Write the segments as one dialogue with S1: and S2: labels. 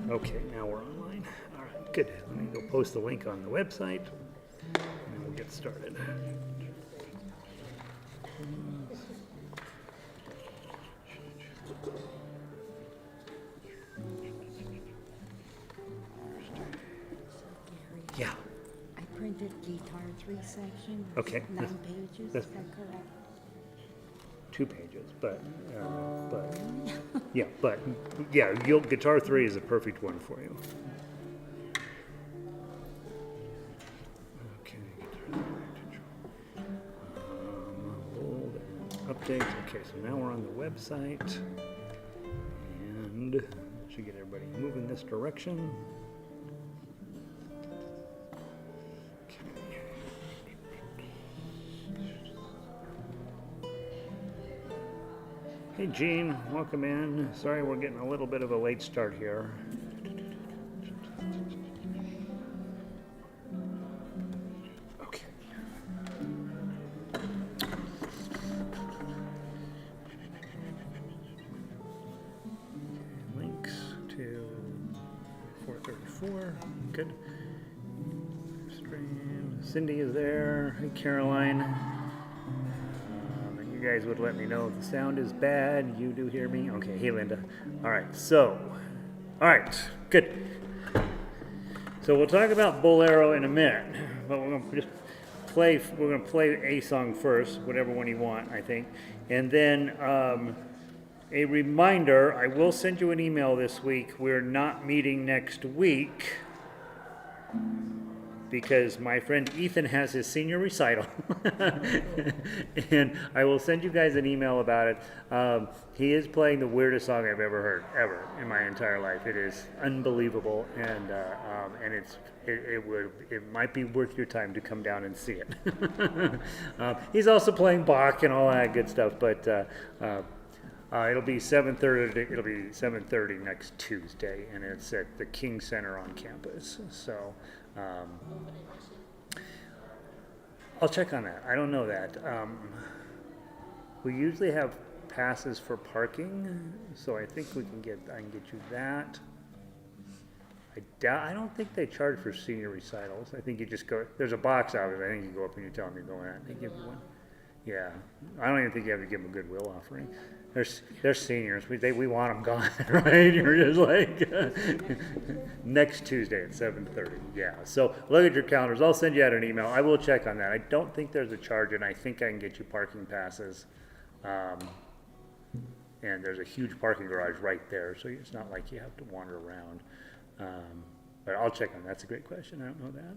S1: Okay, now we're online. All right, good. Let me go post the link on the website, and then we'll get started. Yeah.
S2: I printed guitar 3 section.
S1: Okay.
S2: 9 pages. Is that correct?
S1: 2 pages, but guitar 3 is a perfect one for you. Okay, hold and update. Okay, so now we're on the website, and should get everybody moving this direction. Hey Gene, welcome in. Sorry we're getting a little bit of a late start here. Okay. Links to 434. Good. Stream. Cindy is there. Hey Caroline. You guys would let me know if the sound is bad. You do hear me? Okay, hey Linda. All right, good. So we'll talk about Boléro in a minute, but we're gonna play a song first, whatever one you want, I think. And then a reminder, I will send you an email this week. We're not meeting next week because my friend Ethan has his senior recital. And I will send you guys an email about it. He is playing the weirdest song I've ever heard, ever, in my entire life. It is unbelievable, and it might be worth your time to come down and see it. He's also playing Bach and all that good stuff, but it'll be 7:30. It'll be 7:30 next Tuesday, and it's at the King Center on campus. So I'll check on that. I don't know that. We usually have passes for parking, so I think I can get you that. I don't think they charge for senior recitals. I think you just go. There's a box out there. I think you go up and you tell them you're going out. They give you one. Yeah, I don't even think you have to give them a goodwill offering. They're seniors. We want them gone, right? You're just like next Tuesday at 7:30. Yeah. So look at your calendars. I'll send you out an email. I will check on that. I don't think there's a charge, and I think I can get you parking passes. And there's a huge parking garage right there, so it's not like you have to wander around. But I'll check on that. That's a great question. I don't know that.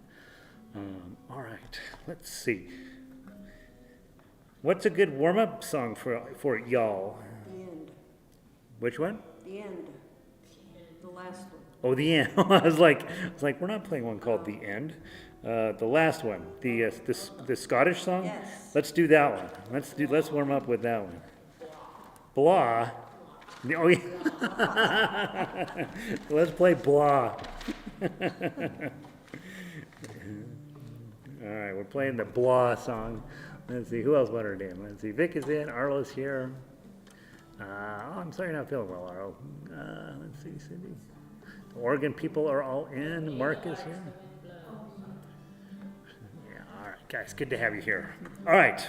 S1: All right. Let's see. What's a good warm-up song for y'all?
S3: The End.
S1: Which one?
S3: The End. The last one.
S1: Oh, The End. I was like, we're not playing one called The End. The last one, the Scottish song.
S3: Yes.
S1: Let's do that one. Let's warm up with that one. Blaw. Oh yeah. Let's play Blaw. All right, we're playing the Blaw song. Let's see, who else wanted her name? Let's see, Vic is in, Arlo's here. I'm sorry you're not feeling well, Arlo. Let's see, Cindy. The Oregon people are all in. Mark is here. Yeah, all right, guys, good to have you here. All right.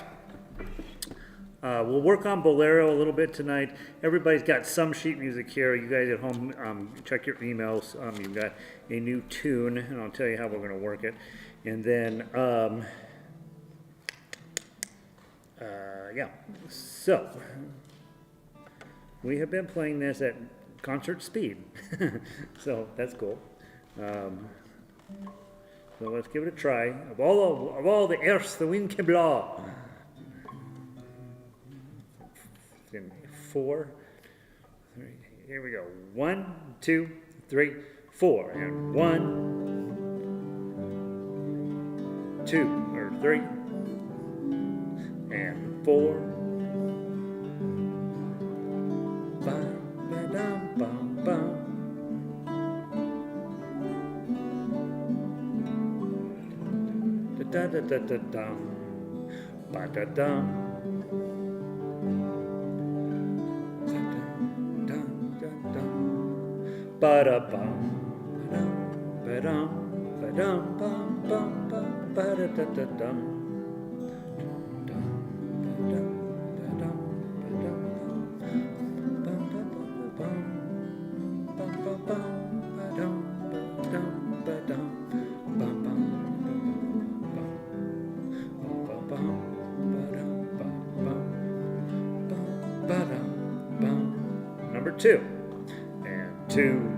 S1: We'll work on Boléro a little bit tonight. Everybody's got some sheet music here. You guys at home, check your emails. You've got a new tune, and I'll tell you how we're going to work it. And then, yeah, so we have been playing this at concert speed, so that's cool. So let's give it a try. Of all the Airts, the wind can blow. In 4, 3, here we go. 1, 2, 3, 4, and 1, 2, or 3, and 4, 5, ba-dum, bum, bum. Da da da da dum, ba da dum. ba-da-bum, ba-dum, ba-dum, bum, bum, bum, ba-da-da-da-dum. Number 2 and 2.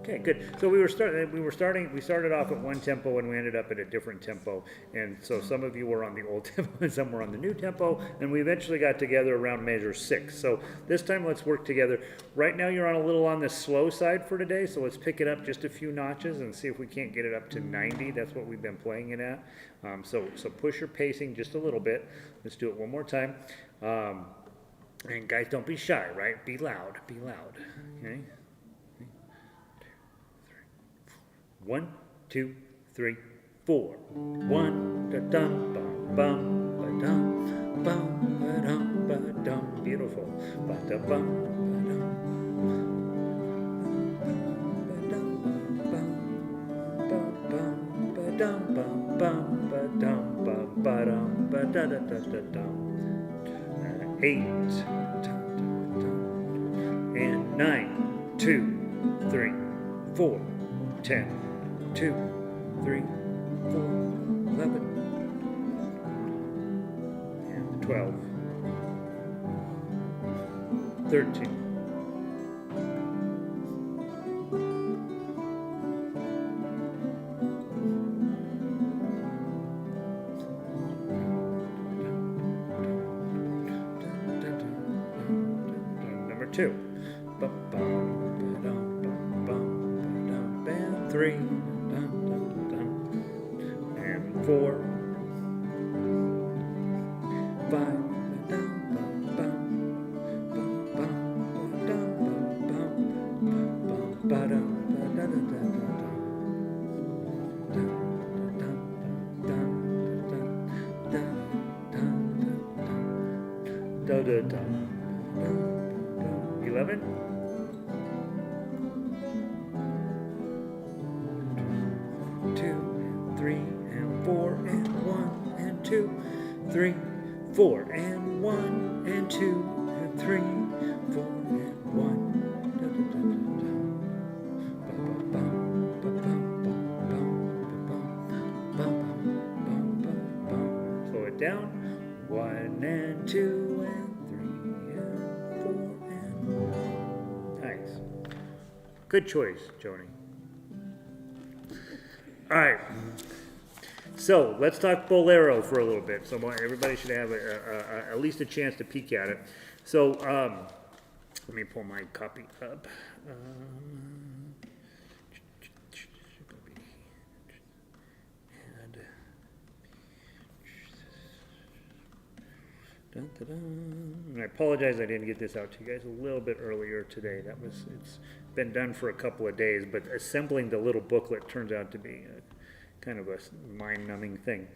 S1: Okay, good. So we started off at one tempo and we ended up at a different tempo. And so some of you were on the old tempo and some were on the new tempo, and we eventually got together around measure 6. So this time let's work together. Right now you're on a little on the slow side for today, so let's pick it up just a few notches and see if we can't get it up to 90. That's what we've been playing it at. So push your pacing just a little bit. Let's do it one more time. And guys, don't be shy, right? Be loud, okay? 1, 2, 3, 4. 1 da dum bum bum ba dum bum ba dum ba dum. Beautiful. Ba da bum ba dum ba dum ba bum ba dum bum bum ba dum ba dum ba da da da da dum. 8 and 9, 2, 3, 4, 10. 2, 3, 4, 11, and 12, 13, 2, and 3, and 4, 5, da da da 11, 2 and 3 and 4 and 1 and 2, 3, 4 and 1 and 2 and 3, 4 and 1. Slow it down. 1 and 2 and 3 and 4 and 1. Nice. Good choice, Joni. All right. So let's talk Boléro for a little bit. So everybody should have at least a chance to peek at it. So let me pull my copy up. And I apologize I didn't get this out to you guys a little bit earlier today. It's been done for a couple of days, but assembling the little booklet turns out to be kind of a mind-numbing thing.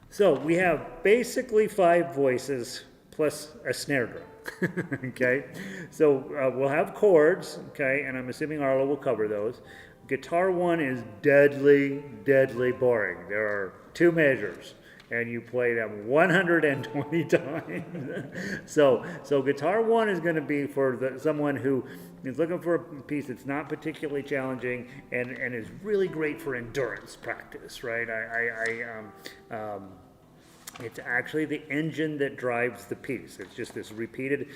S1: So we have basically 5 voices plus a snare drum. Okay, so we'll have chords. Okay, and I'm assuming Arlo will cover those. Guitar 1 is deadly boring. There are 2 measures. and you play them 120 times. So guitar 1 is going to be for someone who is looking for a piece that's not particularly challenging and is really great for endurance practice, right? It's actually the engine that drives the piece. It's just this repeated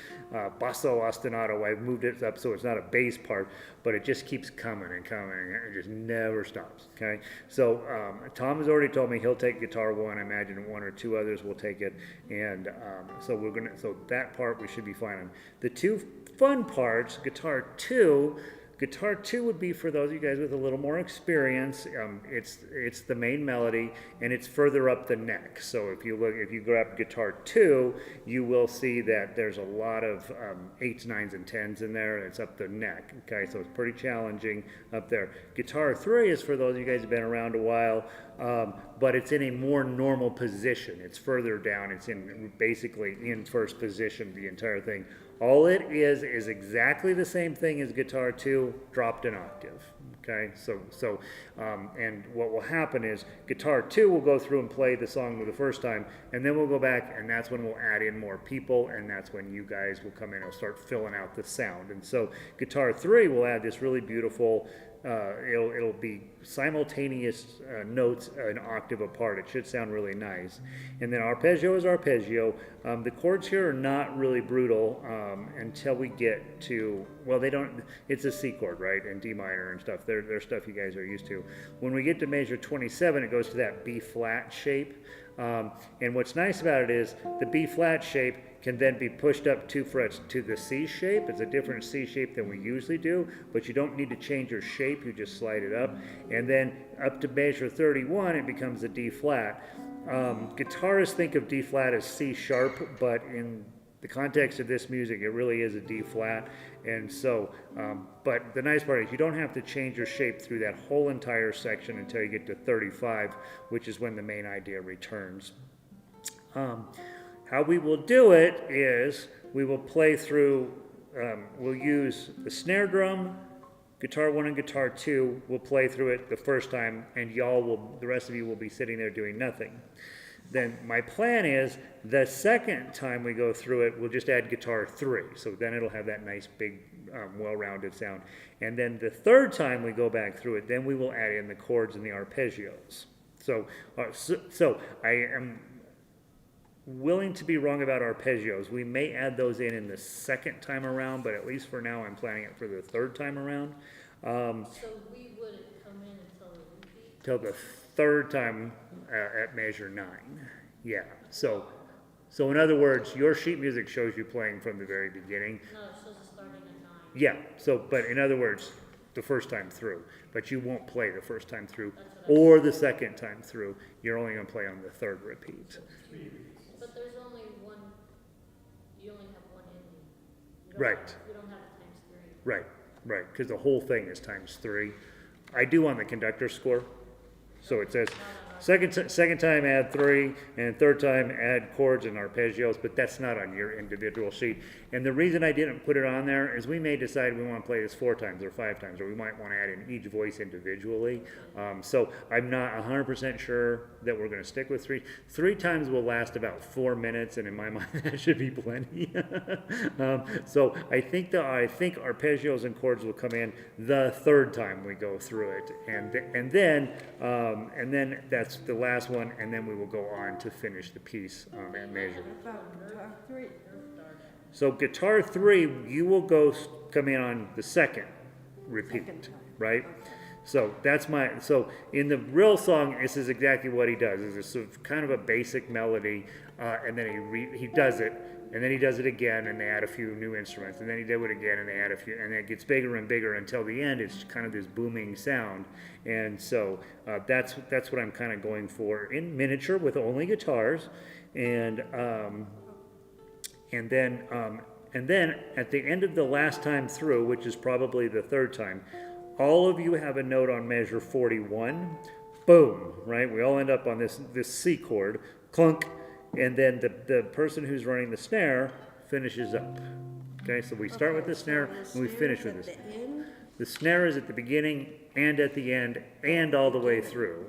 S1: basso ostinato. I've moved it up so it's not a bass part, but it just keeps coming and coming, and it just never stops. Okay, so Tom has already told me he'll take guitar 1. I imagine 1 or 2 others will take it, and so that part we should be fine on. The 2 fun parts, guitar 2. Guitar 2 would be for those of you guys with a little more experience. It's the main melody, and it's further up the neck. So if you grab guitar 2, you will see that there's a lot of 8s, 9s, and 10s in there, and it's up the neck. Okay, so it's pretty challenging up there. Guitar 3 is for those of you guys who've been around a while, but it's in a more normal position. It's further down. It's basically in first position, the entire thing. All it is exactly the same thing as guitar 2, dropped an octave. Okay, and what will happen is guitar 2 will go through and play the song for the first time, and then we'll go back, and that's when we'll add in more people, and that's when you guys will come in and start filling out the sound. And so guitar 3 will add this really beautiful. It'll be simultaneous notes an octave apart. It should sound really nice. And then arpeggio is arpeggio. The chords here are not really brutal until we get to, well, they don't, it's a C chord, right? And D minor and stuff. They're stuff you guys are used to. When we get to measure 27, it goes to that B flat shape. And what's nice about it is the B flat shape can then be pushed up 2 frets to the C shape. It's a different C shape than we usually do, but you don't need to change your shape, you just slide it up. And then up to measure 31, it becomes a D flat. Guitarists think of D flat as C sharp, but in the context of this music, it really is a D flat. And so, but the nice part is you don't have to change your shape through that whole entire section until you get to 35, which is when the main idea returns. How we will do it is we will play through, we'll use the snare drum, guitar 1 and guitar 2, we'll play through it the first time, and the rest of you will be sitting there doing nothing. Then my plan is the second time we go through it, we'll just add guitar 3. So then it'll have that nice big well-rounded sound. And then the third time we go back through it, then we will add in the chords and the arpeggios. So I am willing to be wrong about arpeggios. We may add those in the second time around, but at least for now I'm planning it for the third time around.
S4: So we wouldn't come in until the repeat?
S1: Till the third time at measure 9. Yeah. So in other words, your sheet music shows you playing from the very beginning.
S4: No, it shows us starting at 9.
S1: Yeah. But in other words, the first time through. But you won't play the first time through or the second time through. You're only going to play on the third repeat.
S4: But there's only one, you only have one ending.
S1: Right.
S4: You don't have it times 3.
S1: Right, because the whole thing is times 3. I do on the conductor score. So it says second time add 3, and third time add chords and arpeggios, but that's not on your individual sheet. And the reason I didn't put it on there is we may decide we want to play this 4 times or 5 times, or we might want to add in each voice individually. So I'm not 100% sure that we're going to stick with 3. 3 times will last about 4 minutes, and in my mind that should be plenty. So I think arpeggios and chords will come in the third time we go through it, and then that's the last one, and then we will go on to finish the piece and measure. So guitar 3, you will come in on the second repeat, right? So so in the real song, this is exactly what he does. It's sort of kind of a basic melody, and then he does it, and then he does it again, and they add a few new instruments, and then he do it again, and they add a few, and it gets bigger and bigger until the end. It's kind of this booming sound, and so that's what I'm kind of going for in miniature with only guitars, and then at the end of the last time through, which is probably the third time, all of you have a note on measure 41. Boom, right? We all end up on this C chord, clunk, and then the person who's running the snare finishes up. Okay, so we start with the snare and we finish with this. The snare is at the beginning and at the end and all the way through.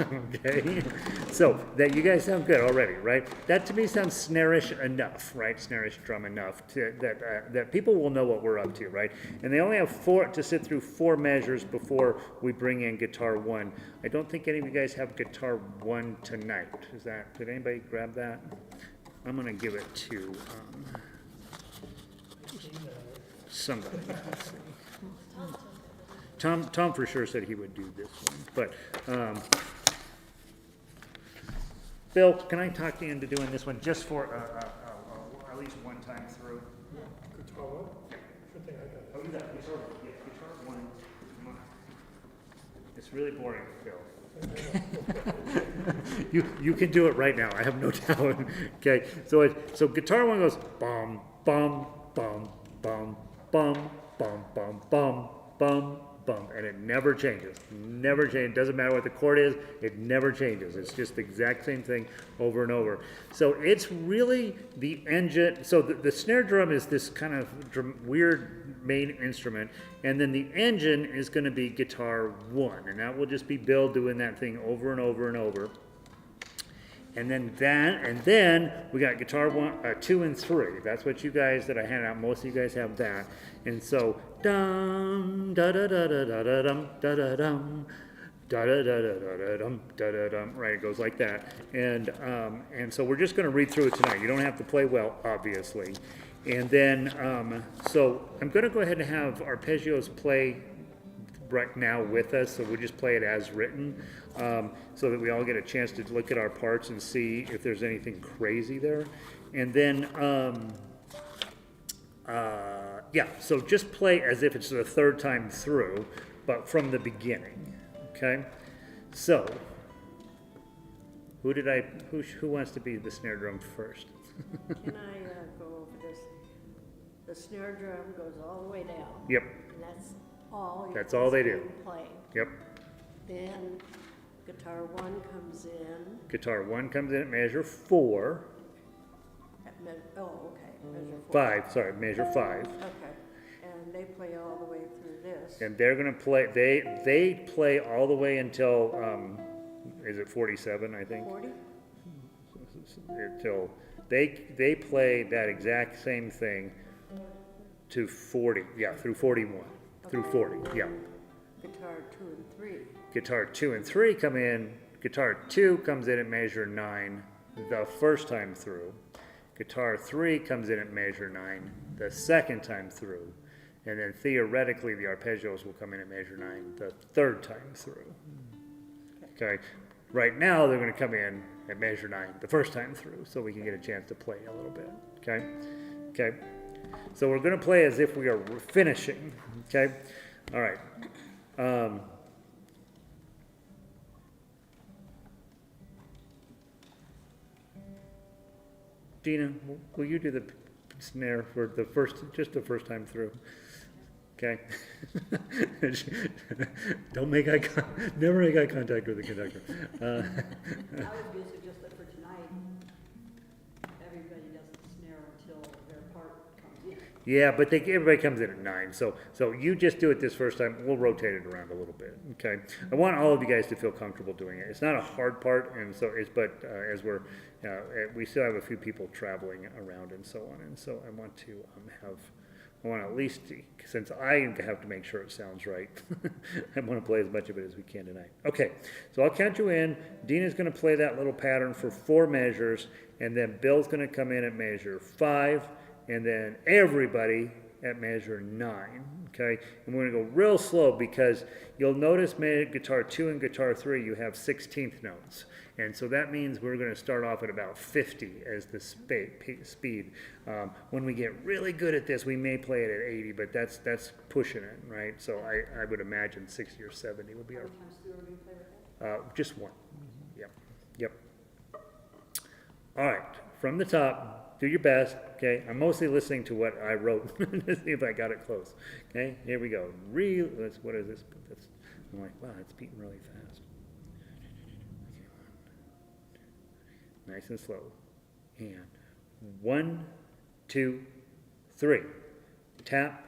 S1: Okay, so that you guys sound good already, right? That to me sounds snare-ish enough, right? Snare-ish drum enough that people will know what we're up to, right? And they only have to sit through 4 measures before we bring in guitar 1. I don't think any of you guys have guitar 1 tonight. Did anybody grab that? I'm gonna give it to somebody. Let's see. Tom for sure said he would do this one, but Bill, can I talk you into doing this one just for at least one time through?
S5: Guitar one? Sure thing, I got it.
S1: Oh, you got guitar 1. Come on. It's really boring, Bill. You can do it right now. I have no doubt. Okay, so guitar 1 goes bum bum bum bum bum bum bum bum bum bum, and it never changes. Never changes. Doesn't matter what the chord is. It never changes. It's just the exact same thing over and over. So it's really the engine. So the snare drum is this kind of weird main instrument, and then the engine is going to be guitar 1, and that will just be Bill doing that thing over and over and over. And then we got guitar 2 and 3. That's what you guys that I handed out. Most of you guys have that. And so dum da da da da da da dum da da dum da da da da da da dum da da dum. Right, it goes like that. And so we're just going to read through it tonight. You don't have to play well, obviously. And then so I'm going to go ahead and have arpeggios play right now with us, so we'll just play it as written, so that we all get a chance to look at our parts and see if there's anything crazy there. And then, yeah, so just play as if it's the 3rd time through, but from the beginning, okay? So, who wants to be the snare drum first?
S3: Can I go over this? The snare drum goes all the way down.
S1: Yep.
S3: And all
S1: That's all they do.
S3: Playing.
S1: Yep.
S3: Then guitar 1 comes in.
S1: Guitar 1 comes in at measure 4.
S3: Okay, measure 4.
S1: 5, sorry, measure 5.
S3: Okay, and they play all the way through this.
S1: And they're going to play, they play all the way until, is it 47, I think?
S3: 40?
S1: Until, they play that exact same thing to 40, yeah, through 41, through 40, yeah.
S3: Guitar 2 and 3.
S1: Guitar 2 and 3 come in, guitar 2 comes in at measure 9 the first time through. Guitar 3 comes in at measure 9 the second time through. And then theoretically, the arpeggios will come in at measure 9 the 3rd time through. Okay. Right now, they're going to come in at measure 9 the first time through, so we can get a chance to play a little bit. Okay. Okay. So we're going to play as if we are finishing. Okay. All right. Dina, will you do the snare for the first time through? Okay. Don't make never make eye contact with the conductor.
S6: I was going to suggest that for tonight, everybody does the snare until their part comes in.
S1: Yeah, but everybody comes in at 9. So you just do it this first time. We'll rotate it around a little bit. Okay. I want all of you guys to feel comfortable doing it. It's not a hard part, and so as we're we still have a few people traveling around and so on, and so I want to I want to at least, since I have to make sure it sounds right, I want to play as much of it as we can tonight. Okay, so I'll count you in. Dina's going to play that little pattern for 4 measures, and then Bill's going to come in at measure 5, and then everybody at measure 9. Okay, and we're going to go real slow because you'll notice guitar 2 and guitar 3, you have 16th notes. And so that means we're going to start off at about 50 as the speed. When we get really good at this, we may play it at 80, but that's pushing it, right? So I would imagine 60 or 70 would be our...
S6: How many times through are we going to play with that?
S1: Just one. Yep. All right, from the top, do your best, okay? I'm mostly listening to what I wrote to see if I got it close. Okay, here we go. What is this? I'm like, wow, it's beating really fast. Nice and slow. And 1, 2, 3. Tap,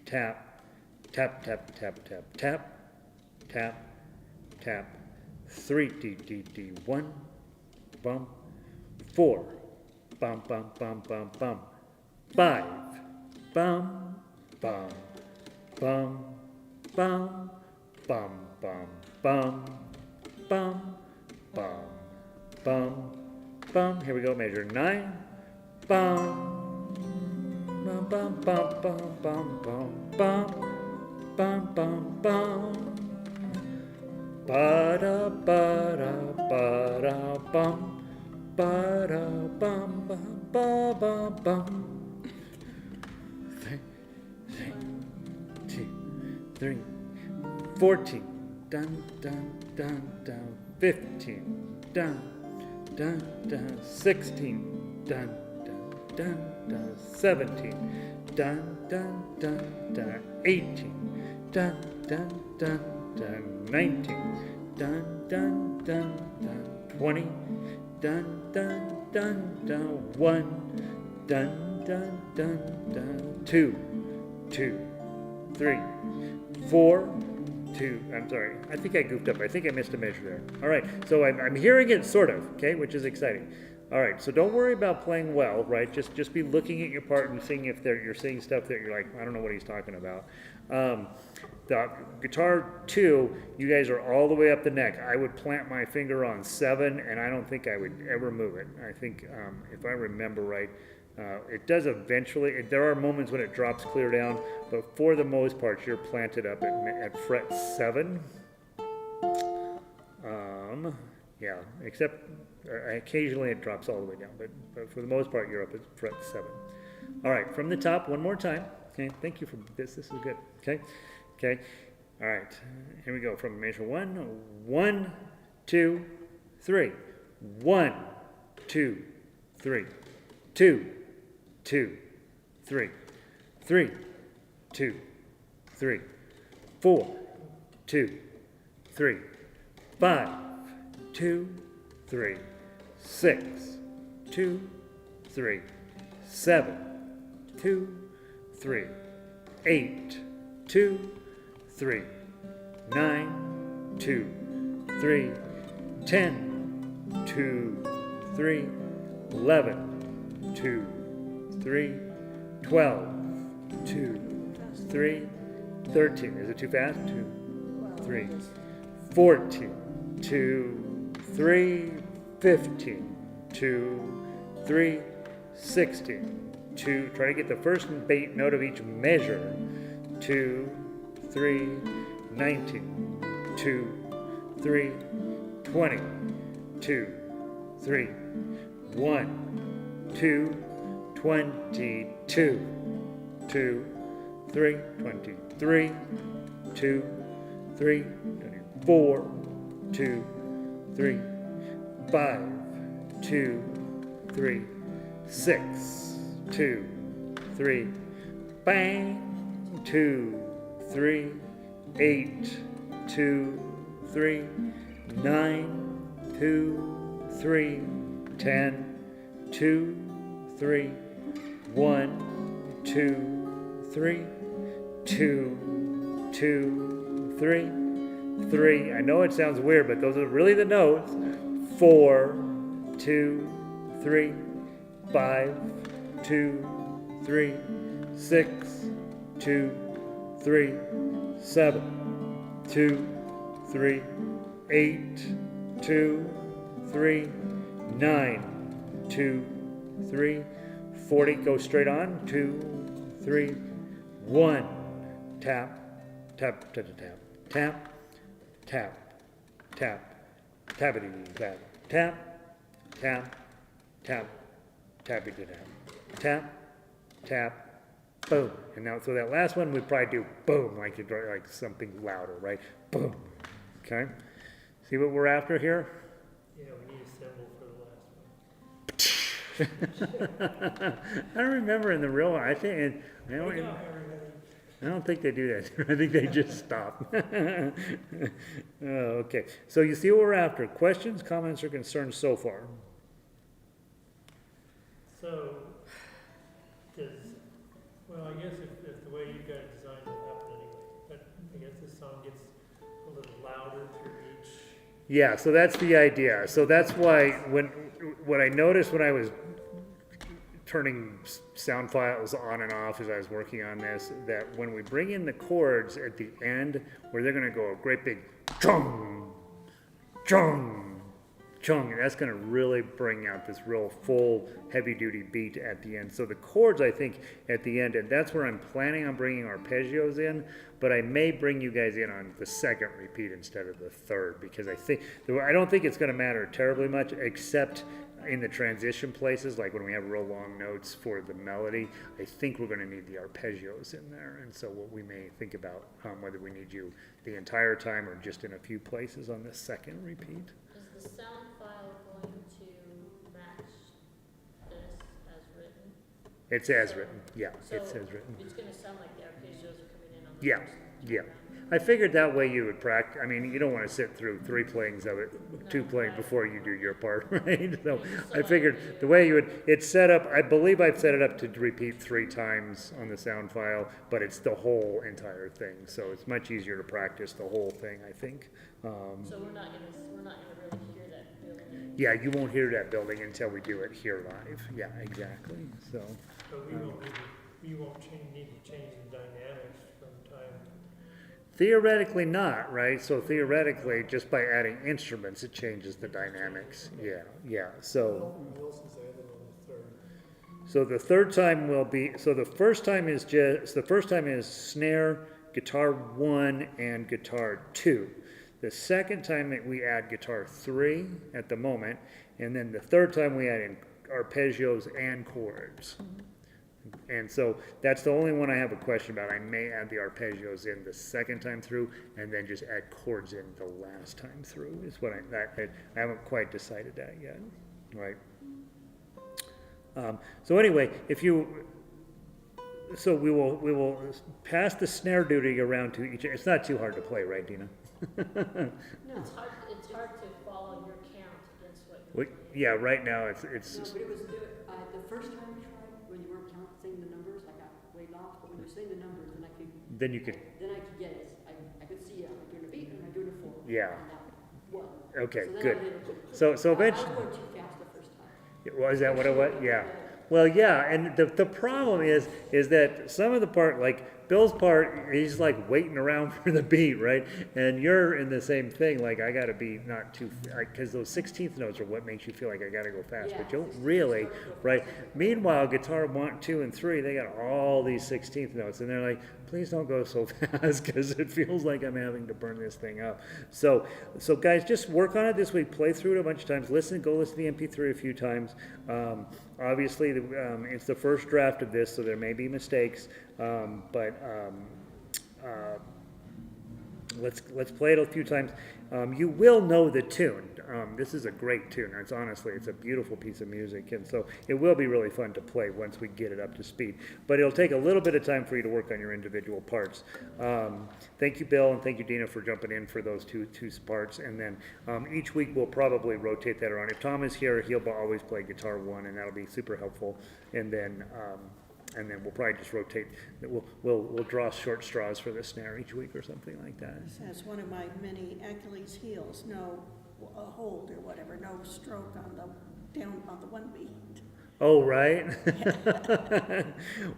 S1: tap, tap, tap, tap, tap, tap, tap, tap. 3, D, D, D, 1, bum, 4, bum, bum, bum, bum, bum, 5, bum, bum, bum, bum, bum, bum, bum, bum, bum, bum, bum. Here we go, measure 9, bum, bum, bum, bum, bum, bum, bum, bum, bum, bum. Ba-da, ba-da, ba-da, bum, ba-da, bum, bum, ba, ba, bum. 3, 14, dun, dun, dun, dun, 15, dun, dun, dun, 16, dun, dun, dun, dun, 17, dun, dun, dun, dun, 18, dun, dun, dun, dun, 19, dun, dun, dun, dun, 20, dun, dun, dun, dun, 1, dun, dun, dun, dun, 2, 3, 4, 2, I'm sorry, I think I goofed up, I think I missed a measure there. All right, so I'm hearing it sort of, okay, which is exciting. All right, so don't worry about playing well, right? Just be looking at your part and seeing if you're seeing stuff that you're like, I don't know what he's talking about. The guitar 2, you guys are all the way up the neck. I would plant my finger on 7, and I don't think I would ever move it. I think, if I remember right, it does eventually. There are moments when it drops clear down, but for the most part, you're planted up at fret 7. Yeah, except occasionally it drops all the way down, but for the most part, you're up at fret 7. All right, from the top, one more time. Okay, thank you for this. This is good. Okay, okay. All right, here we go. From measure 1, 1, 2, 3. 1, 2, 3. 2, 2, 3. 3, 2, 3. 4, 2, 3. 5, 2, 3. 6, 2, 3. 7, 2, 3. 8, 2, 3. 9, 2, 3. 10, 2, 3. 11, 2, 3. 12, 2, 3. 13. Is it too fast? 2, 3. 14, 2, 3. 15, 2, 3. 16, 2. Try to get the first note of each measure. 2, 3. 19, 2, 3. 20, 2, 3. 1, 2. 22, 2, 3. 23, 2, 3. 24, 2, 3. 5, 2, 3. 6, 2, 3. Bang, 2, 3. 8, 2, 3. 9, 2, 3. 10, 2, 3. 1, 2, 3. 2, 2, 3. 3. I know it sounds weird, but those are really the notes. 4, 2, 3. 5, 2, 3. 6, 2, 3. 7, 2, 3. 8, 2, 3. 9, 2, 3. 40, go straight on. 2, 3. 1. Tap, tap, tap, tap, tap, tap, tap, tappity, tap, tap, tap, tap, tappity, tap, tap, tap, boom. And now, so that last one we'd probably do boom, like something louder, right? Boom. Okay. See what we're after here?
S5: Yeah, we need a symbol for the last one.
S1: I don't remember in the real one. I think. I don't think they do that. I think they just stop. Okay. So you see what we're after. Questions, comments, or concerns so far?
S5: So, well, I guess if the way you guys designed it happened anyway, but I guess this song gets a little louder through each
S1: Yeah, so that's the idea. So that's why what I noticed when I was turning sound files on and off as I was working on this, that when we bring in the chords at the end, where they're going to go a great big chung, chung, chung, and that's going to really bring out this real full heavy duty beat at the end. So the chords, I think, at the end, and that's where I'm planning on bringing arpeggios in, but I may bring you guys in on the second repeat instead of the third, because I don't think it's going to matter terribly much, except in the transition places, like when we have real long notes for the melody. I think we're going to need the arpeggios in there, and so what we may think about whether we need you the entire time or just in a few places on the second repeat.
S4: Is the sound file going to match this as written?
S1: It's as written, yeah,
S4: So
S1: it's as written.
S4: it's gonna sound like the arpeggios are coming in on the
S1: Yeah,
S4: first
S1: yeah.
S4: round.
S1: I figured that way you would practice. I mean, you don't want to sit through 3 playings of it, 2
S4: No,
S1: playings
S4: right.
S1: before you do your part, right? So
S4: So
S1: I figured the way you would, it's set up, I believe I've set it up to repeat 3 times on the sound file, but it's the whole entire thing. So it's much easier to practice the whole thing, I think.
S4: So we're not gonna really hear that building.
S1: Yeah, you won't hear that building until we do it here live. Yeah, exactly. So,
S5: But we won't need to change the dynamics from time.
S1: theoretically not, right? So theoretically, just by adding instruments, it changes the dynamics. Yeah, yeah. So,
S5: Wilson's the other one, the third.
S1: so the third time will be, so the first time is snare, guitar 1, and guitar 2. The second time that we add guitar 3 at the moment, and then the third time we add in arpeggios and chords. And so that's the only one I have a question about. I may add the arpeggios in the second time through, and then just add chords in the last time through. Is what I haven't quite decided that yet, right? So anyway, so we will pass the snare duty around to each. It's not too hard to play, right, Dina?
S4: It's hard to follow your count against what you're playing.
S1: Yeah, right now it's
S6: No, but it was, the first time we tried, when you weren't saying the numbers, I got way lost, but when you were saying the numbers, then I could get it. I could see, am I doing a beat, or am I doing a 4?
S1: Yeah.
S6: One.
S1: okay.
S6: So then
S1: Good.
S6: I did it.
S1: So
S6: I was
S1: eventually.
S6: going too fast the first time.
S1: Was that what it was? Yeah. Well, yeah, and the problem is that some of the part, like Bill's part, he's like waiting around for the beat, right? And you're in the same thing, like I gotta be not too, because those 16th notes are what makes you feel like I gotta go fast, but you don't really, right? Meanwhile, guitar 1, 2, and 3, they got all these 16th notes, and they're like, please don't go so fast, because it feels like I'm having to burn this thing up. So guys, just work on it this week, play through it a bunch of times, go listen to the MP3 a few times. Obviously, it's the first draft of this, so there may be mistakes, but let's play it a few times. You will know the tune. This is a great tune. It's a beautiful piece of music, and so it will be really fun to play once we get it up to speed. But it'll take a little bit of time for you to work on your individual parts. Thank you, Bill, and thank you, Dina, for jumping in for those two parts. And then each week we'll probably rotate that around. If Tom is here, he'll always play guitar 1, and that'll be super helpful. And then we'll probably just rotate. We'll draw short straws for the snare each week or something like that.
S7: As one of my many Achilles heels, no hold or whatever, no stroke on the one beat.
S1: Oh, right.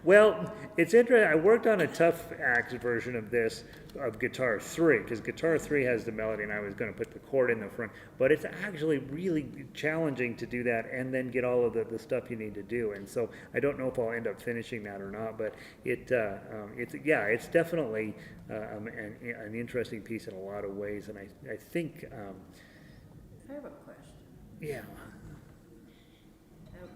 S1: Well, it's interesting. I worked on a tough axe version of this, of guitar 3, because guitar 3 has the melody, and I was going to put the chord in the front. But it's actually really challenging to do that and then get all of the stuff you need to do. And so I don't know if I'll end up finishing that or not. But it's definitely an interesting piece in a lot of ways. And I think,
S3: I have a question.
S1: yeah.
S3: Okay.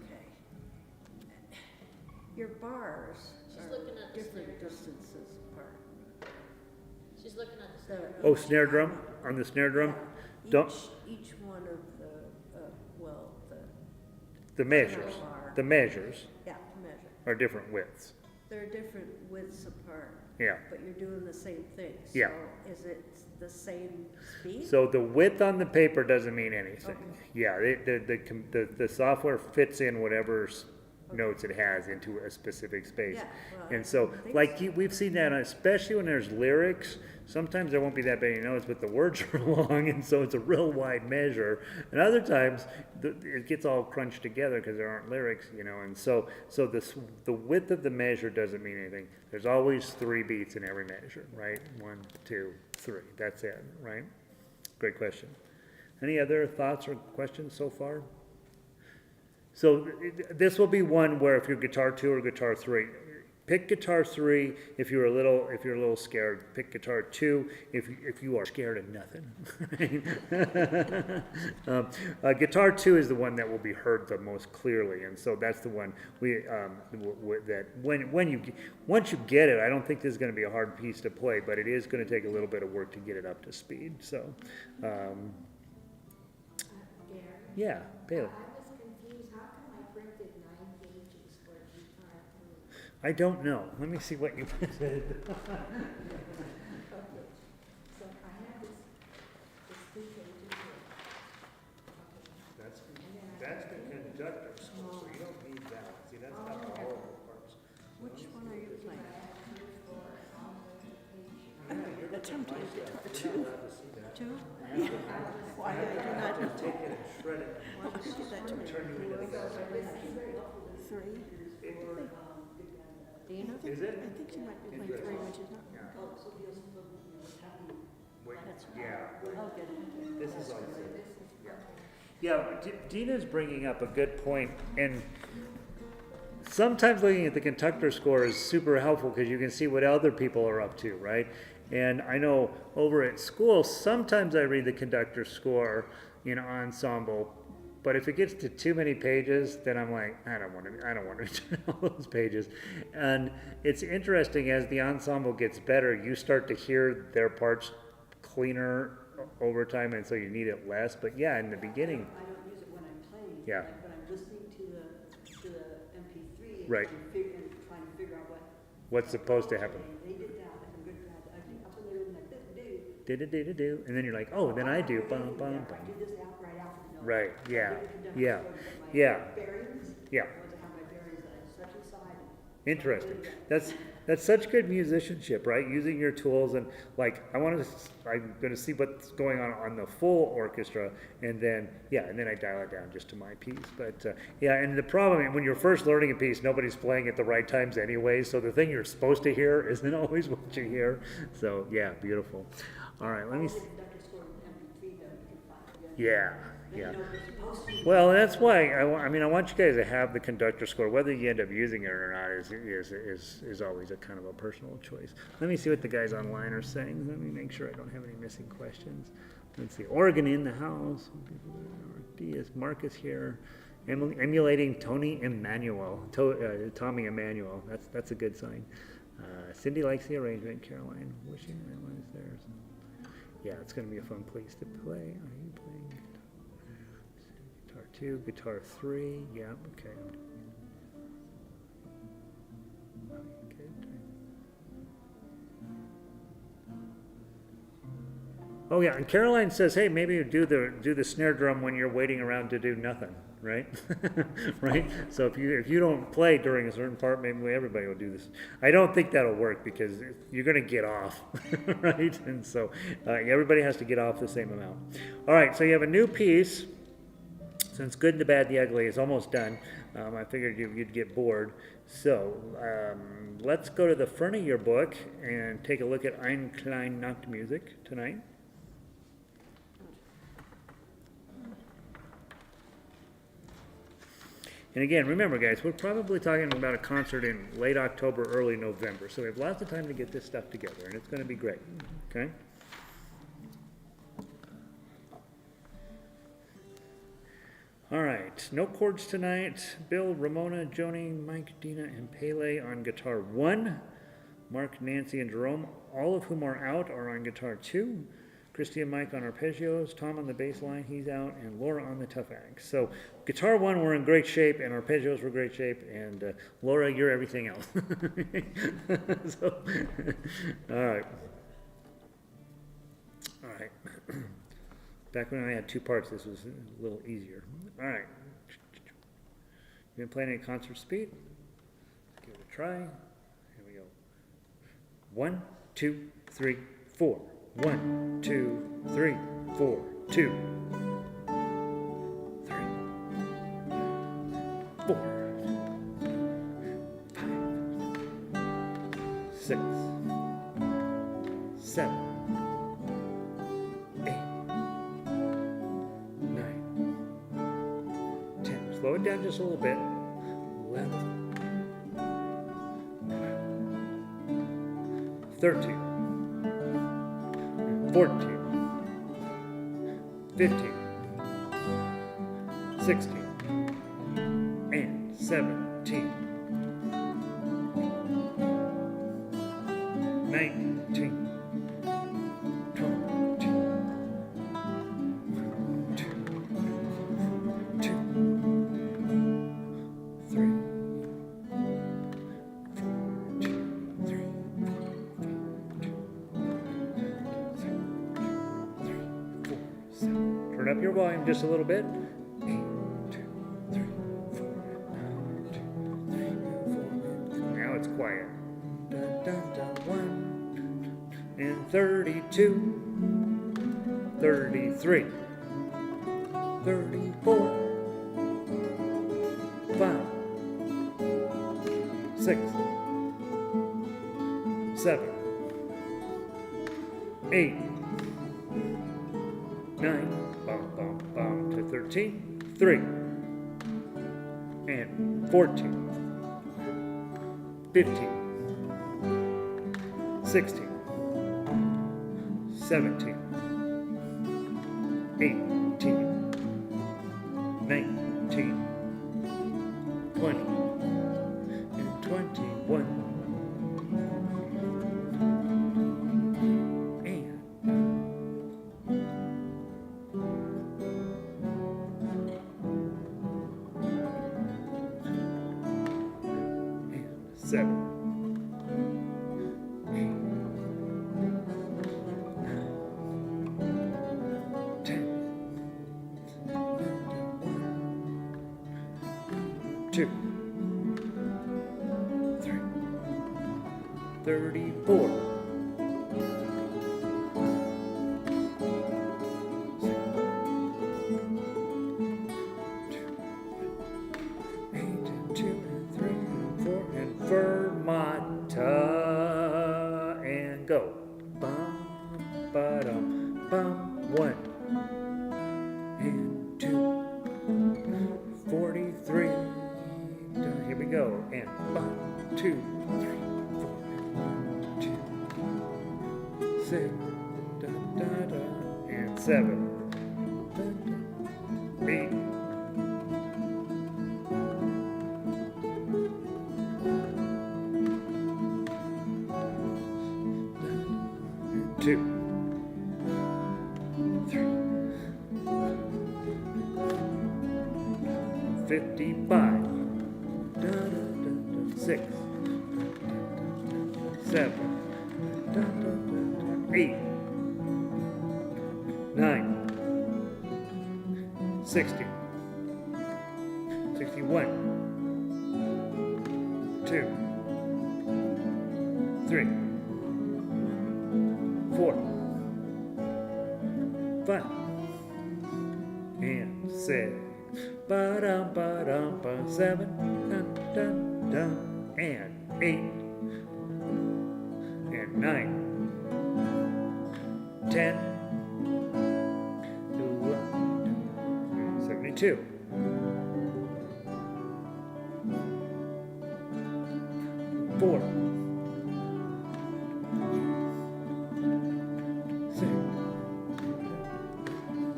S3: Your bars
S4: She's
S3: are
S4: looking at the
S3: different
S4: snare drum.
S3: distances apart.
S4: She's looking at the snare.
S3: The-
S1: Oh, snare drum, on the snare drum? Don't,
S3: Each one of the,
S1: the measures,
S3: bar.
S1: the measures
S3: Yeah, measure.
S1: are different widths.
S3: They're different widths apart,
S1: Yeah.
S3: but you're doing the same thing.
S1: Yeah.
S3: So is it the same speed?
S1: So the width on the paper doesn't mean anything.
S3: Okay.
S1: Yeah, the software fits in whatever's notes it has into a specific space.
S3: Yeah, well,
S1: And so,
S3: I think
S1: like,
S3: so.
S1: we've seen that, especially when there's lyrics, sometimes there won't be that many notes, but the words are long, and so it's a real wide measure. And other times, it gets all crunched together because there aren't lyrics, you know, and so the width of the measure doesn't mean anything. There's always 3 beats in every measure, right? 1, 2, 3, that's it, right? Great question. Any other thoughts or questions so far? So this will be one where if you're guitar 2 or guitar 3, pick guitar 3 if you're a little scared. Pick guitar 2 if you are scared of nothing. Guitar 2 is the one that will be heard the most clearly, and so that's the one that once you get it, I don't think this is going to be a hard piece to play, but it is going to take a little bit of work to get it up to speed. So, yeah, Bailey.
S2: I was confused, how come I printed 9 pages for guitar 3?
S1: I don't know. Let me see what you said.
S2: So I have this 2 pages here.
S1: That's the conductor score, so you don't need that. See, that's not all of the parts.
S3: Which one are you playing?
S7: Attempting guitar 2.
S3: 2?
S7: Why I do not
S1: Take it and shred it.
S7: want to do that to me.
S1: Turn you into the
S7: 3.
S3: Dina?
S1: Is it?
S7: I think she might be playing 3, which is not.
S1: Wait, yeah.
S3: I'll get it.
S1: This is all good. Yeah, Dina's bringing up a good point, and sometimes looking at the conductor score is super helpful because you can see what other people are up to, right? And I know over at school, sometimes I read the conductor score in ensemble, but if it gets to too many pages, then I'm like, I don't want to turn all those pages. And it's interesting, as the ensemble gets better, you start to hear their parts cleaner over time, and so you need it less. But yeah, in the beginning,
S6: I don't use it when I'm playing.
S1: Yeah.
S6: Like when I'm listening to the MP3 and
S1: Right.
S6: trying to figure out
S1: what's supposed to happen?
S6: they did that. I'm good at that. I think up in there like this,
S1: Do, and then you're like, oh, then I do, bum, bum,
S6: I
S1: bum.
S6: do this out right after the note.
S1: Right, yeah,
S6: I
S1: yeah,
S6: did the conductor
S1: yeah,
S6: score, but my bearings,
S1: yeah.
S6: I want to have my bearings that I set aside.
S1: Interesting. That's such good musicianship, right? Using your tools, and like I'm going to see what's going on the full orchestra, and then I dial it down just to my piece. But yeah, and the problem when you're first learning a piece, nobody's playing at the right times anyway, so the thing you're supposed to hear isn't always what you hear. So yeah, beautiful. All right, let me.
S6: The conductor score with MP3 though, you can find.
S1: Yeah,
S6: Then
S1: yeah.
S6: you know what you're supposed to do.
S1: Well, that's why I mean I want you guys to have the conductor score. Whether you end up using it or not is always a kind of a personal choice. Let me see what the guys online are saying. Let me make sure I don't have any missing questions. Let's see. Oregon in the house. Diaz, Marcus here. Emulating Tommy Emmanuel. That's a good sign. Cindy likes the arrangement. Caroline wishing I was there. Yeah, it's going to be a fun place to play. Are you playing guitar 2, guitar 3? Yeah, okay. Okay. Oh yeah, and Caroline says, hey, maybe you do the snare drum when you're waiting around to do nothing, right? Right? So if you don't play during a certain part, maybe everybody will do this. I don't think that'll work because you're going to get off, right? And so everybody has to get off the same amount. All right, so you have a new piece. Since Good, the Bad, the Ugly is almost done, I figured you'd get bored. So let's go to the front of your book and take a look at Eine, Kleine, Nachtmusik tonight. And again, remember guys, we're probably talking about a concert in late October, early November. So we have lots of time to get this stuff together, and it's going to be great. Okay? All right, no chords tonight. Bill, Ramona, Joni, Mike, Dina, and Pele on guitar 1. Mark, Nancy, and Jerome, all of whom are out, are on guitar 2. Christy and Mike on arpeggios, Tom on the bass line, he's out, and Laura on the tough axe. So guitar 1, we're in great shape, and arpeggios were great shape, and Laura, you're everything else. So, all right. All right. Back when I had 2 parts, this was a little easier. All right. Been playing at concert speed? Let's give it a try. Here we go. 1, 2, 3, 4. 1, 2, 3, 4, 2, 3, 4, 5, 6, 7, 8, 9, 10. Slow it down just a little bit. 11, 12, 13, 14, 15, 16, and 17, 19, 20, 2, 3, 4, 2, 3, 4. Turn up your volume just a little bit. 8, 2, 3, 4, 9, 2, 3, 4. Now it's quiet. Dun, dun, dun, 1 and 32, 33, 34, 5, 6, 7, 8, 9, bum, bum, bum, to 13, 3, and 14, 15, 16, 17, 18, 19, 20, and 21. Seven, 8, 9, 10, 2, 3, 34, 8 and 2 and 3 and 4 and fermata and go. Bum, ba-dum, bum, 1 and 2, 43. Here we go. And 1, 2, 3, 4, 1, 2, 6, da, da, da, and 7, 8. 2, 3, 55, 6, 7, 8, 9, 60, 61, 2, 3, 4, 5, and 6. Ba-dum, ba-dum, ba, 7, dun, dun, dun, and 8, and 9, 10, 72. 4, 6,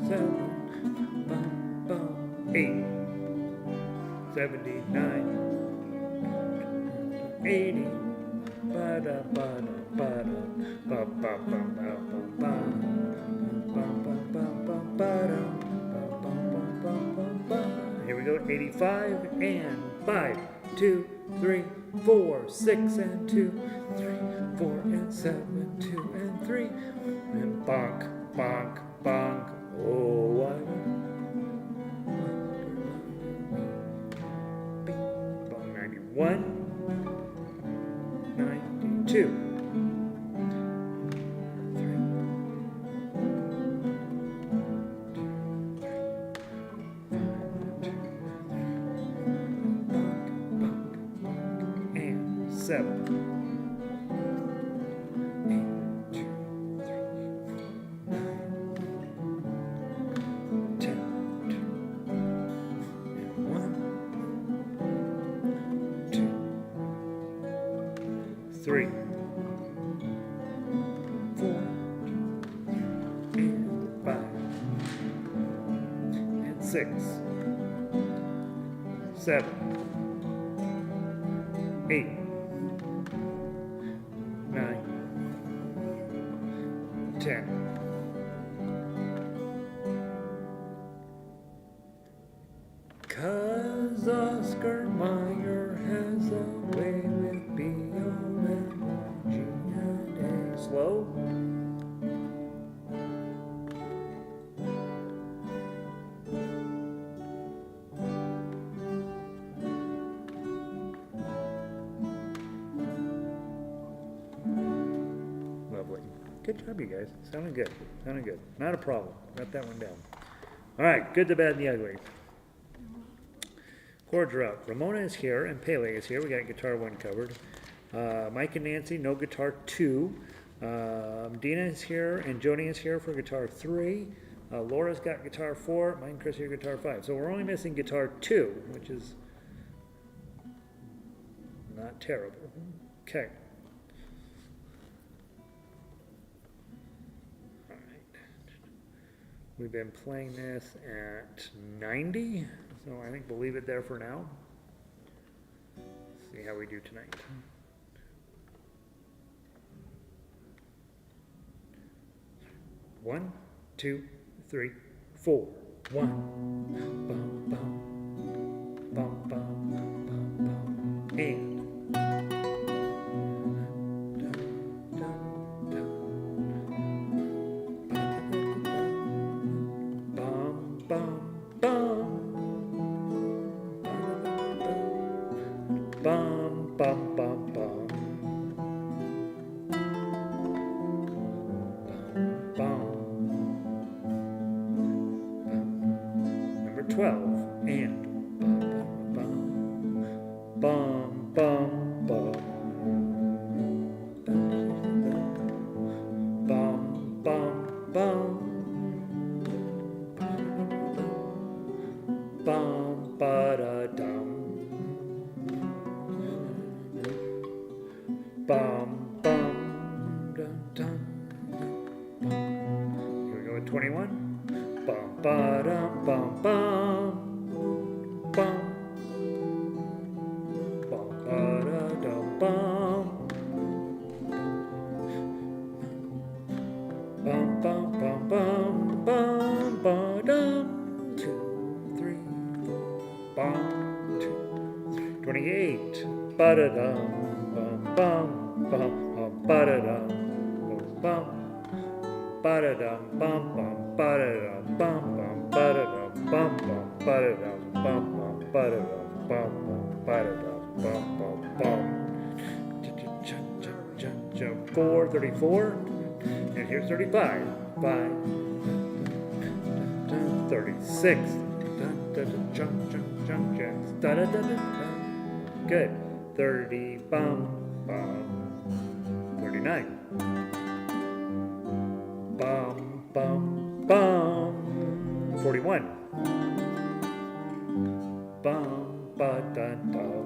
S1: 7, 8, 79, 80, ba-da, ba-da, ba-da, ba-ba, ba-ba, ba-ba, ba-ba, ba-ba, ba-da, ba-ba, ba-ba, ba-ba. Here we go, 85 and 5, 2, 3, 4, 6 and 2, 3, 4 and 7, 2 and 3, and bonk, bonk, bonk. Oh, I be 92. 7. 10. 1, 2, 3, 4, and 5, and 6, 7, 8, 9, 10. Cause Oscar Mayer has a way with B-O-M-O-G-N-A. Slow. Lovely. Good job, you guys. Sounding good. Sounding good. Not a problem. Got that one down. All right. Good, the bad, and the ugly. Chords are up. Ramona is here and Pele is here. We got guitar 1 covered. Mike and Nancy, no guitar 2. Dina is here and Joni is here for guitar 3. Laura's got guitar 4. Mike and Chris here guitar 5. So we're only missing guitar 2, which is not terrible. Okay. All right. We've been playing this at 90. So I think we'll leave it there for now. See how we do tonight. One, 2, 3, 4. 1. Bum, bum, bum, bum, bum, bum. And. Bum, bum, bum, bum. Bum, bum. Number 12. And. Bum, bum, bum. Bum, bum, bum. Bum, bum, bum. Bum, ba-da-dum. Bum, bum, dum, dum, bum. Here we go with 21. Bum, ba, dum, bum, bum, bum. Bum, ba, da, dum, bum. Bum, bum, bum, bum, bum, ba, dum. 2, 3, 4. Bum, 2, 3. 28. Ba-da-dum. Bum, bum, bum, ba-da-dum, bum, ba-da-dum, bum, bum, ba-da-dum, bum, bum, ba-da-dum, bum, bum, ba-da-dum, bum, bum, ba-da-dum, bum, bum, ba-da-dum, bum, bum, bum. 4, 34, and here's 35. 5, 36. Jump jacks. Good. 30, bum, bum, 39. Bum, bum, bum, 41. Bum, ba, da, dum.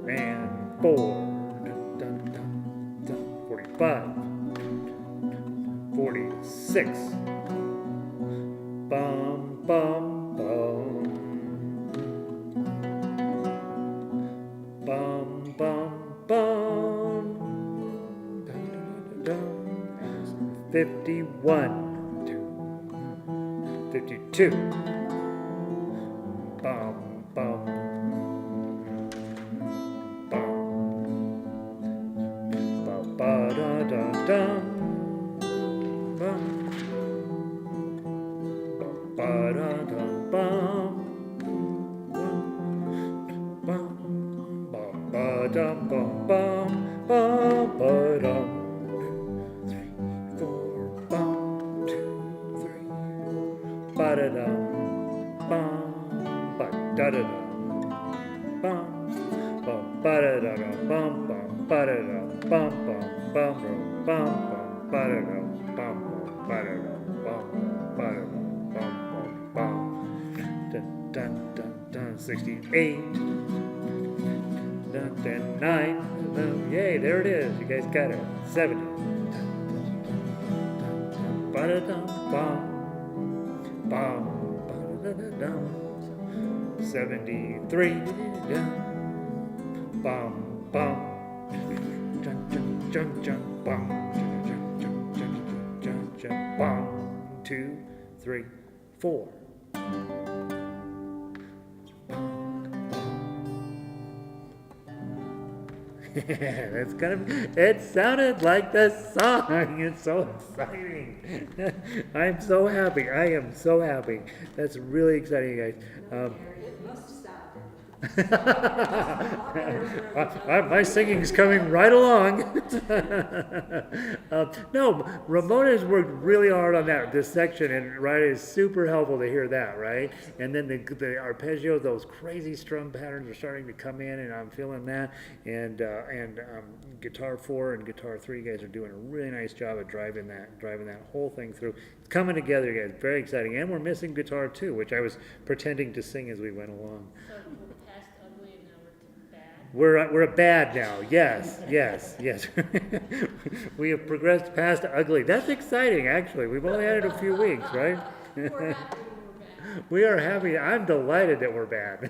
S1: And 4. Dun, dun, dun, 45. 46. Bum, bum, bum. Bum, bum, bum. 51. 52. Bum, bum. Bum. Ba, ba, da, da, dum. Bum. Ba, ba, da, da, bum. dum bum bum bum ba dum. 3, 4, bum 2, 3, 4, ba da dum bum ba da da dum bum bum ba da da dum bum bum ba da dum bum bum bum bum bum ba da dum bum ba da dum bum ba da dum bum bum bum. Dun dun dun dun. 68. Dun dun 9. Yay! There it is. You guys got it. 70. Ba da dum bum bum ba da da dum. 73. Bum bum. Jun jun jun jun bum. Jun jun jun jun jun jun. Bum 2, 3, 4. That's it sounded like the song. It's so exciting. I'm so happy. I am so happy. That's really exciting, guys.
S6: It must sound.
S1: My singing's coming right along. No, Ramona's worked really hard on this section, and right, it's super helpful to hear that, right? And then the arpeggio, those crazy strum patterns are starting to come in, and I'm feeling that. And guitar 4 and guitar 3 guys are doing a really nice job of driving that whole thing through. It's coming together, guys. Very exciting. And we're missing guitar 2, which I was pretending to sing as we went along.
S4: So we're past ugly and now we're bad.
S1: We're a bad now. Yes. We have progressed past ugly. That's exciting, actually. We've only had it a few weeks, right?
S4: We're happy when we're bad.
S1: We are happy. I'm delighted that we're bad.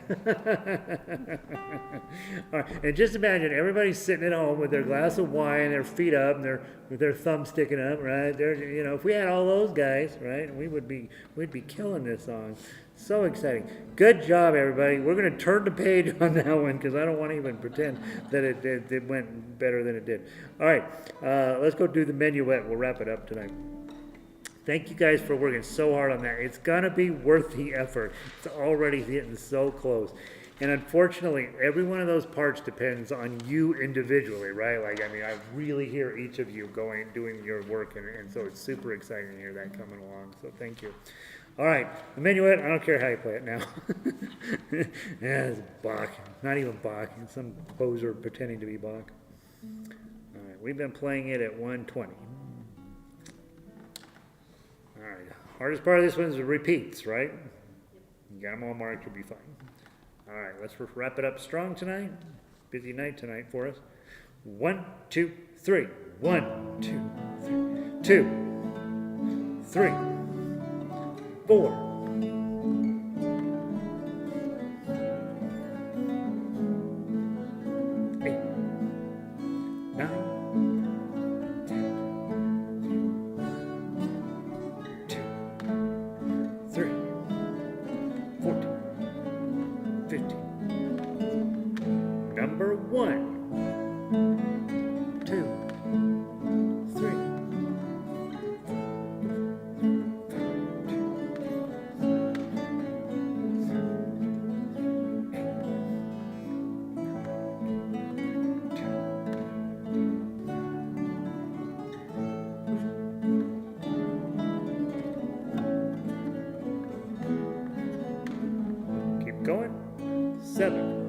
S1: All right. And just imagine everybody's sitting at home with their glass of wine, their feet up, and with their thumbs sticking up, right? If we had all those guys, right, we'd be killing this song. So exciting. Good job, everybody. We're going to turn the page on that one because I don't want to even pretend that it went better than it did. All right. Let's go do the Menuett. We'll wrap it up tonight. Thank you guys for working so hard on that. It's going to be worth the effort. It's already getting so close. And unfortunately, every one of those parts depends on you individually, right? I really hear each of you doing your work, and so it's super exciting to hear that coming along. So thank you. All right, the Menuett, I don't care how you play it now. Yeah, it's Bach. Not even Bach. It's some poser pretending to be Bach. All right, we've been playing it at 120. All right, hardest part of this one is the repeats, right? You got them all marked, you'll be fine. All right, let's wrap it up strong tonight. Busy night tonight for us. 1, 2, 3. 1, 2, 3. 2, 3, 4. 8, 9, 10. 2, 3, 14, 15. Number 1, 2, 3. Keep going. 7,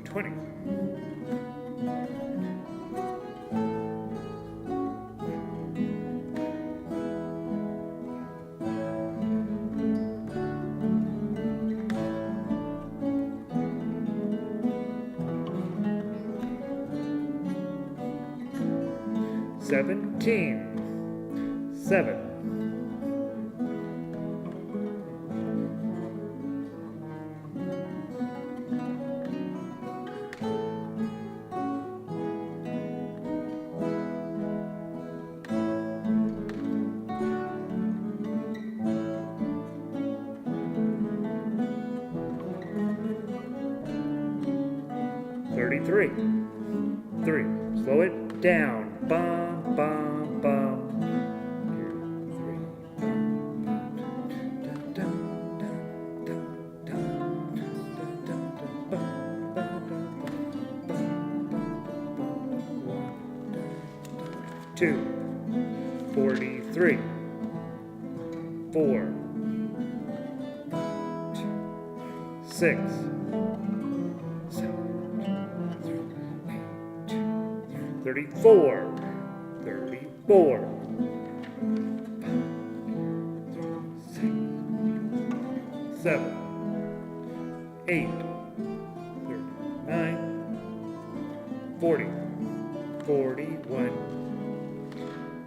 S1: 20. 17. 7. 33. 3. Slow it down. Bum, bum, bum. 2, 3. Dun, dun, dun, dun, dun. 2, 43, 4, 6, 34, 34, 6, 7, 8, 39, 40, 41,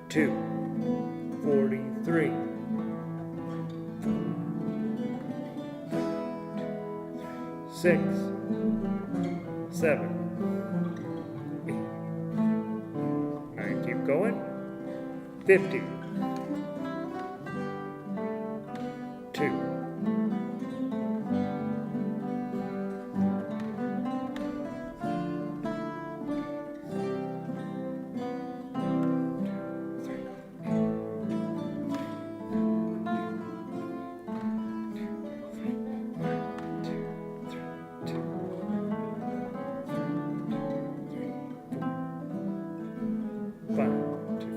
S1: 2, 43, 6, 7, 8, 9, keep going, 50, 2,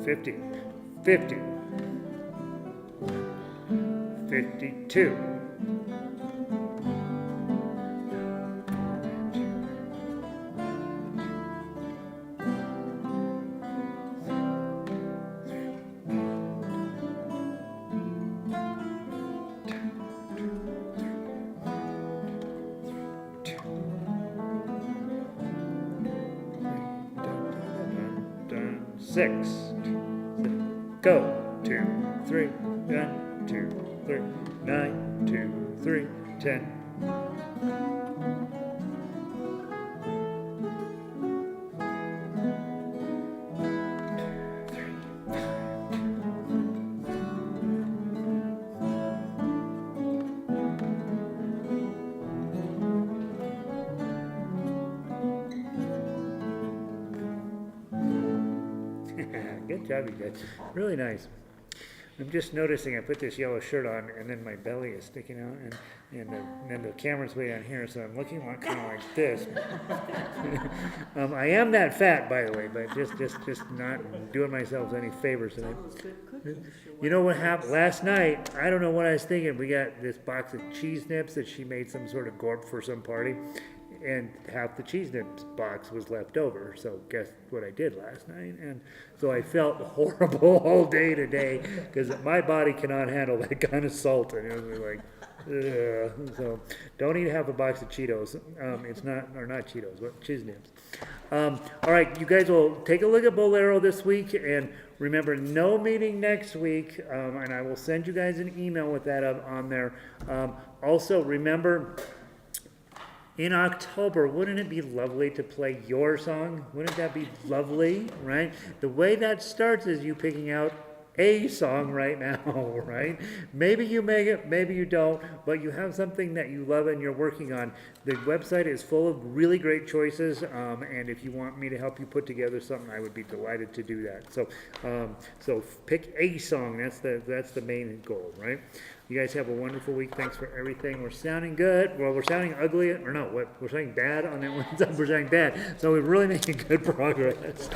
S1: 50, 50, 52, 6, go, 2, 3, 1, 2, 3, 9, 2, 3, 10. Good job, you guys. Really nice. I'm just noticing I put this yellow shirt on and then my belly is sticking out and then the camera's way down here, so I'm looking kind of like this. I am that fat, by the way, but just not doing myself any favors tonight. You know what happened last night? I don't know what I was thinking. We got this box of cheese nips that she made some sort of gorp for some party. And half the cheese nips box was left over. So guess what I did last night? And so I felt horrible all day today because my body cannot handle that kind of salt. And it was like, ugh. So don't eat half a box of Cheetos. It's not Cheetos, but cheese nips. All right, you guys will take a look at Boléro this week. And remember, no meeting next week. And I will send you guys an email with that on there. Also, remember, in October, wouldn't it be lovely to play your song? Wouldn't that be lovely, right? The way that starts is you picking out a song right now, right? Maybe you make it, maybe you don't, but you have something that you love and you're working on. The website is full of really great choices, and if you want me to help you put together something, I would be delighted to do that. So pick a song. That's the main goal, right? You guys have a wonderful week. Thanks for everything. We're sounding good. Well, we're sounding ugly, or no, what? We're sounding bad on that one side. We're sounding bad. So we're really making good progress.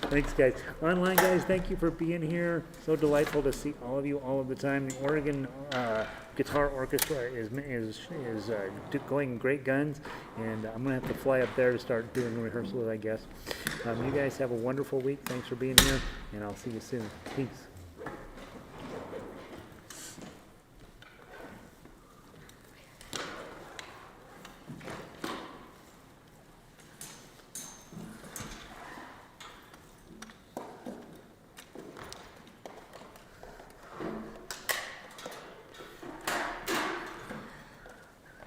S1: Thanks, guys. Online, guys, thank you for being here. So delightful to see all of you all of the time. The Oregon Guitar Orchestra is going great guns, and I'm going to have to fly up there to start doing rehearsals, I guess. You guys have a wonderful week. Thanks for being here, and I'll see you soon. Peace.